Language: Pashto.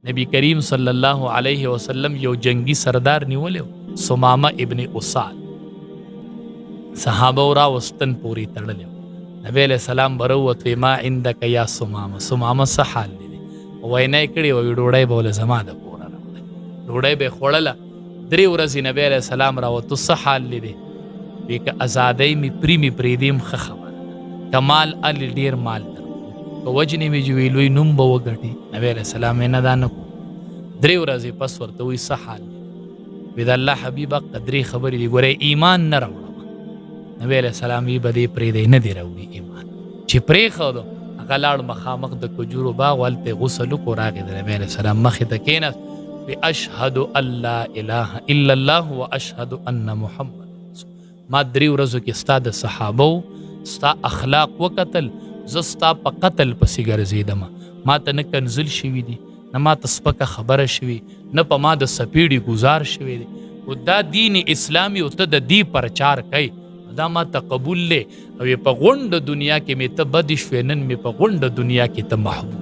نبی کریم صلی الله علیه وسلم یو جنگی سردار نیولیو، سمامه ابن اسال. صحابه را وستن پوری تړلیو. نبی علیہ السلام بروت وی ما عندک یا سمامه، سمامه څه حال دی؟ وینا یې کړې وی ډوډۍ به ولې زما د کوره راوړی، ډوډۍ به یې خوړله. 3 ورځې نبی علیہ السلام راوتو، څه حال دی؟ وی که ازادۍ مې پرېږدیم ښه خبره ده، که مال الي ډېر مال درکړو، که وجنې مې چې وی لوی نوم به وګټي. نبی علیہ السلام یې نه دا نه کوو. 3 ورځې پس ورته وی څه حال دی؟ وی د الله حبیبه قدرې خبرې دي، ګورې ایمان نه راوړم. نبی علیہ السلام وی به دې پرېږدی، نه دی راوړي ایمان. چې پرېښودو هغه لاړ مخامخ د کجورو باغ، هلته غسل وکړو، راغی د نبی علیہ السلام مخې ته کېناست. وی اشهد ان لا اله الا الله و اشهد ان محمد. ما 3 ورځو کې ستا د صحابو ستا اخلاق وکتل، زه ستا په قتل پسې ګرځېدم. ما ته نه کنزل شوي دي، نه ما ته سپکه خبره شوي، نه په ما د سپېړې ګزار شوی دی. او دا دین اسلامي او ته د دې پرچار کوي، دا ما ته قبول لی. او په غونډه دنیا کې مې ته بد شوې، نن مې په غونډه دنیا کې ته محبوب.